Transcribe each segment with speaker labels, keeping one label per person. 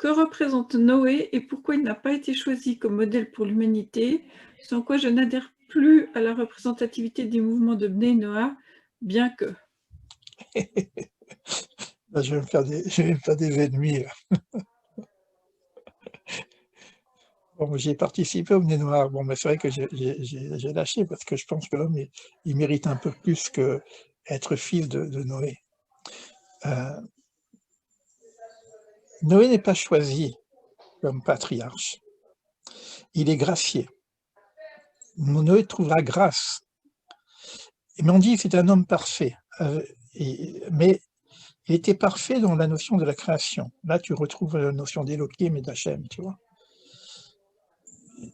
Speaker 1: que représente Noé et pourquoi il n'a pas été choisi comme modèle pour l'humanité, sans quoi je n'adhère plus à la représentativité des mouvements de Bnei Noach, bien que.
Speaker 2: Là, je vais me faire des ennemis, là. Bon, j'y ai participé au Bnei Noach. Bon, mais c'est vrai que j'ai lâché parce que je pense que l'homme, il mérite un peu plus qu'être fils de Noé. Noé n'est pas choisi comme patriarche. Il est gracié. Noé trouvera grâce. Mais on dit que c'est un homme parfait. Mais il était parfait dans la notion de la création. Là, tu retrouves la notion d'Élohim et d'Hachem, tu vois.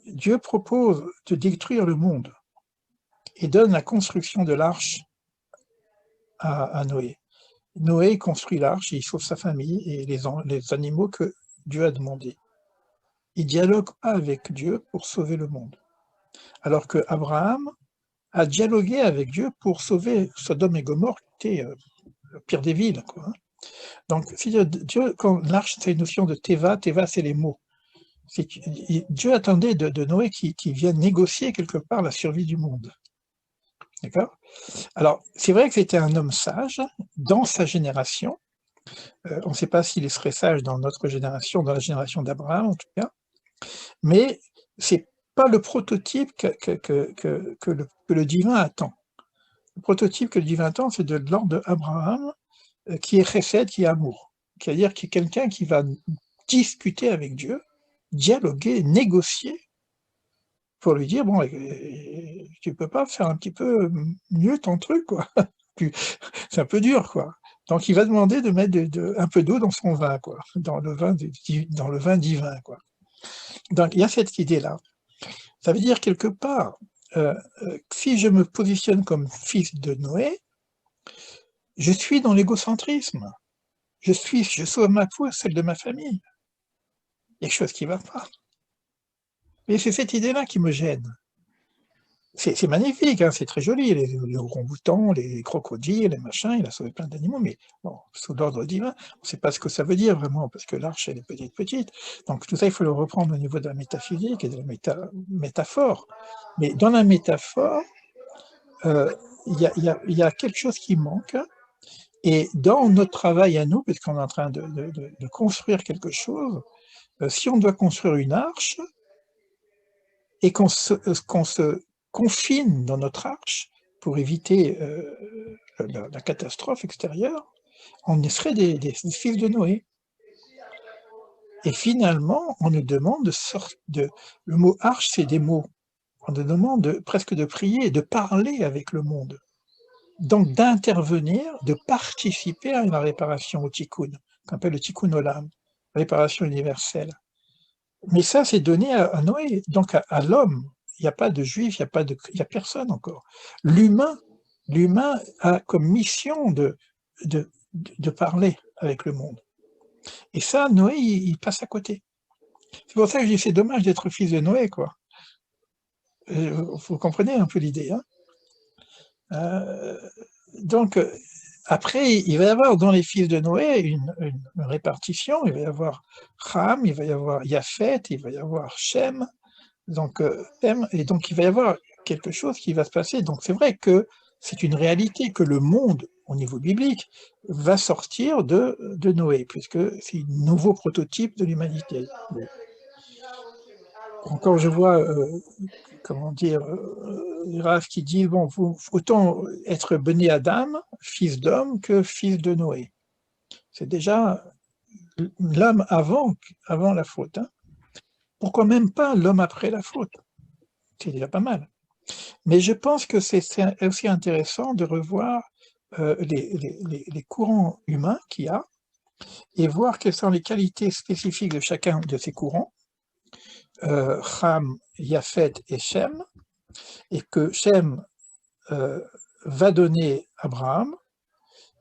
Speaker 2: Dieu propose de détruire le monde et donne la construction de l'arche à Noé. Noé construit l'arche, il sauve sa famille et les animaux que Dieu a demandés. Il dialogue pas avec Dieu pour sauver le monde. Alors que Abraham a dialogué avec Dieu pour sauver Sodome et Gomorrhe, qui était le pire des villes, quoi, hein. Donc, Dieu, quand l'arche, c'est une notion de Teva, Teva, c'est les mots. Dieu attendait de Noé qui vienne négocier quelque part la survie du monde. D'accord? Alors, c'est vrai que c'était un homme sage dans sa génération. On ne sait pas s'il serait sage dans notre génération, dans la génération d'Abraham en tout cas, mais c'est pas le prototype que le divin attend. Le prototype que le divin attend, c'est de l'ordre d'Abraham, qui est chesed, qui est amour. C'est-à-dire qui est quelqu'un qui va discuter avec Dieu, dialoguer, négocier, pour lui dire, bon, tu peux pas faire un petit peu mieux ton truc, quoi. C'est un peu dur, quoi. Donc il va demander de mettre un peu d'eau dans son vin, quoi, dans le vin divin, quoi. Donc il y a cette idée-là. Ça veut dire quelque part, si je me positionne comme fils de Noé, je suis dans l'égocentrisme. Je sauve ma peau, celle de ma famille. Il y a quelque chose qui ne va pas. Et c'est cette idée-là qui me gêne. C'est magnifique, hein, c'est très joli, les orang-outans, les crocodiles, les machins, il a sauvé plein d'animaux, mais bon, sous l'ordre divin, on ne sait pas ce que ça veut dire vraiment, parce que l'arche, elle est petite. Donc tout ça, il faut le reprendre au niveau de la métaphysique et de la métaphore. Mais dans la métaphore, il y a quelque chose qui manque, et dans notre travail à nous, puisqu'on est en train de construire quelque chose, si on doit construire une arche, et qu'on se confine dans notre arche pour éviter la catastrophe extérieure, on serait des fils de Noé. Et finalement, on nous demande le mot arche, c'est des mots. On nous demande presque de prier, de parler avec le monde. Donc d'intervenir, de participer à la réparation au tikkun, qu'on appelle le tikkun olam, réparation universelle. Mais ça, c'est donné à Noé, donc à l'homme. Il n'y a pas de juif, il n'y a personne encore. L'humain a comme mission de parler avec le monde. Et ça, Noé, il passe à côté. C'est pour ça que je dis, c'est dommage d'être fils de Noé, quoi. Vous comprenez un peu l'idée, hein? Donc, après, il va y avoir dans les fils de Noé une répartition. Il va y avoir Ham, il va y avoir Japhet, il va y avoir Shem. Donc, et donc il va y avoir quelque chose qui va se passer. Donc c'est vrai que c'est une réalité que le monde, au niveau biblique, va sortir de Noé, puisque c'est un nouveau prototype de l'humanité. Bon. Encore je vois, comment dire, Raph qui dit, bon, autant être Béné Adam, fils d'homme, que fils de Noé. C'est déjà l'homme avant la faute, hein. Pourquoi même pas l'homme après la faute? C'est déjà pas mal. Mais je pense que c'est aussi intéressant de revoir les courants humains qu'il y a et voir quelles sont les qualités spécifiques de chacun de ces courants, Ham, Japhet et Shem, et que Shem va donner Abraham,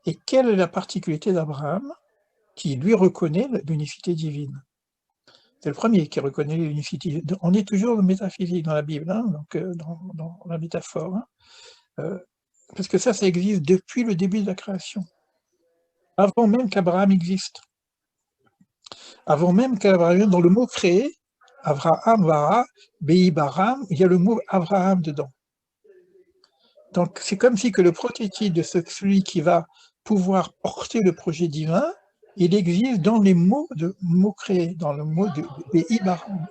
Speaker 2: et quelle est la particularité d'Abraham qui lui reconnaît l'unicité divine. C'est le premier qui reconnaît l'unicité. On est toujours dans la métaphysique dans la Bible, hein, donc dans la métaphore, hein. Parce que ça existe depuis le début de la création, avant même qu'Abraham existe. Avant même qu'Abraham, dans le mot créé, Avraham, Vara, Baram, il y a le mot Abraham dedans. Donc c'est comme si que le prototype de celui qui va pouvoir porter le projet divin, il existe dans les mots créés, dans le mot de Baram.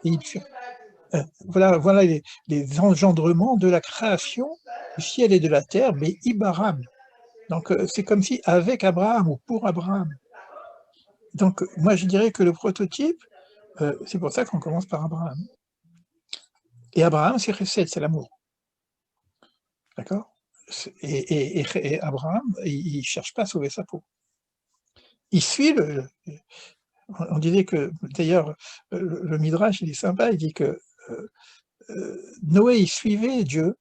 Speaker 2: Voilà les engendrements de la création du ciel et de la terre, Baram. Donc c'est comme si avec Abraham ou pour Abraham. Donc moi je dirais que le prototype, c'est pour ça qu'on commence par Abraham. Et Abraham, c'est Chesed, c'est l'amour. D'accord? Et Abraham, il ne cherche pas à sauver sa peau. Il suit on disait que, d'ailleurs, le Midrash, il est sympa, il dit que Noé, il suivait Dieu,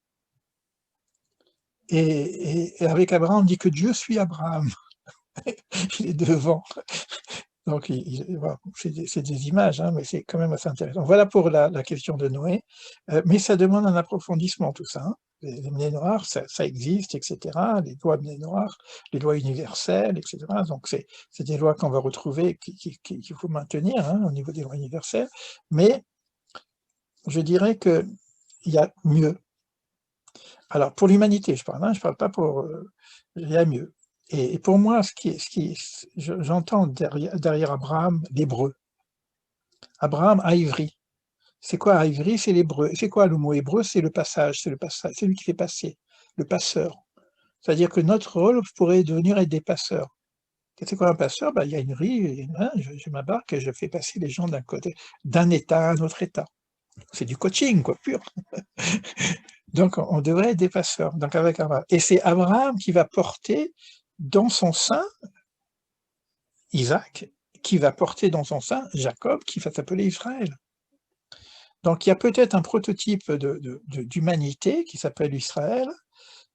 Speaker 2: et avec Abraham, on dit que Dieu suit Abraham. Il est devant. Donc, voilà, c'est des images, hein, mais c'est quand même assez intéressant. Voilà pour la question de Noé, mais ça demande un approfondissement, tout ça. Hein. Les Bnei Noach, ça existe, etc. Les lois Bnei Noach, les lois universelles, etc. Donc, c'est des lois qu'on va retrouver, qu'il faut maintenir hein, au niveau des lois universelles. Mais je dirais qu'il y a mieux. Alors, pour l'humanité, je parle pas pour... il y a mieux. Et pour moi, j'entends derrière Abraham l'hébreu. Abraham a ivri. C'est quoi ivri? C'est l'hébreu. C'est quoi le mot hébreu? C'est le passage, c'est lui qui fait passer, le passeur. C'est-à-dire que notre rôle pourrait devenir être des passeurs. C'est quoi un passeur? Il y a une rue, je m'embarque et je fais passer les gens d'un état à un autre état. C'est du coaching, quoi, pur. Donc, on devrait être des passeurs. Donc, avec Abraham. Et c'est Abraham qui va porter dans son sein Isaac, qui va porter dans son sein Jacob, qui va s'appeler Israël. Donc, il y a peut-être un prototype d'humanité qui s'appelle Israël,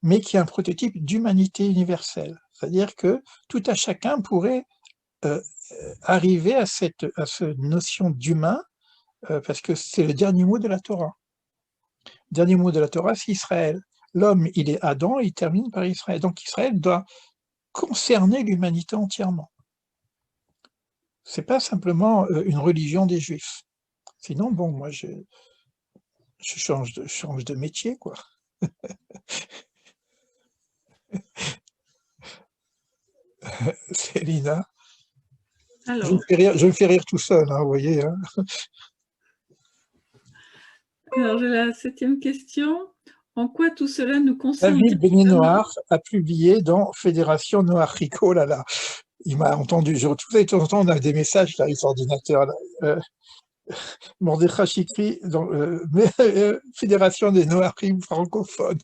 Speaker 2: mais qui est un prototype d'humanité universelle. C'est-à-dire que tout à chacun pourrait arriver à cette notion d'humain, parce que c'est le dernier mot de la Torah. Le dernier mot de la Torah, c'est Israël. L'homme, il est Adam, il termine par Israël. Donc Israël doit concerner l'humanité entièrement. C'est pas simplement une religion des Juifs. Sinon, bon, moi, je change de métier, quoi. Célina.
Speaker 1: Alors,
Speaker 2: je me fais rire tout seul, hein, vous voyez. Hein.
Speaker 1: Alors, j'ai la 7e question. En quoi tout cela nous concerne?
Speaker 2: David Bnei Noach a publié dans Fédération Noachique. Oh là là, il m'a entendu. Tout de temps en temps, on a des messages sur l'ordinateur. Mordechai Chikri, dans Fédération des Noachim francophones.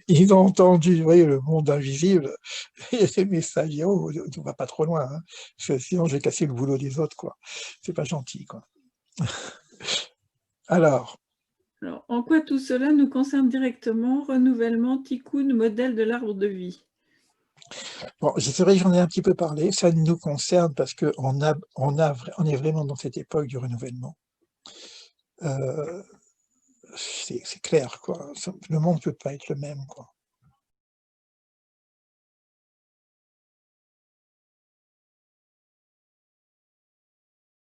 Speaker 2: Ils ont entendu, vous voyez, le monde invisible. Il y a des messages. Oh, on ne va pas trop loin. Hein. Sinon, je vais casser le boulot des autres, quoi. C'est pas gentil, quoi. Alors,
Speaker 1: en quoi tout cela nous concerne directement? Renouvellement, tikkun, modèle de l'arbre de vie.
Speaker 2: Bon, c'est vrai que j'en ai un petit peu parlé. Ça nous concerne parce qu'on est vraiment dans cette époque du renouvellement. C'est clair, quoi. Le monde ne peut pas être le même, quoi.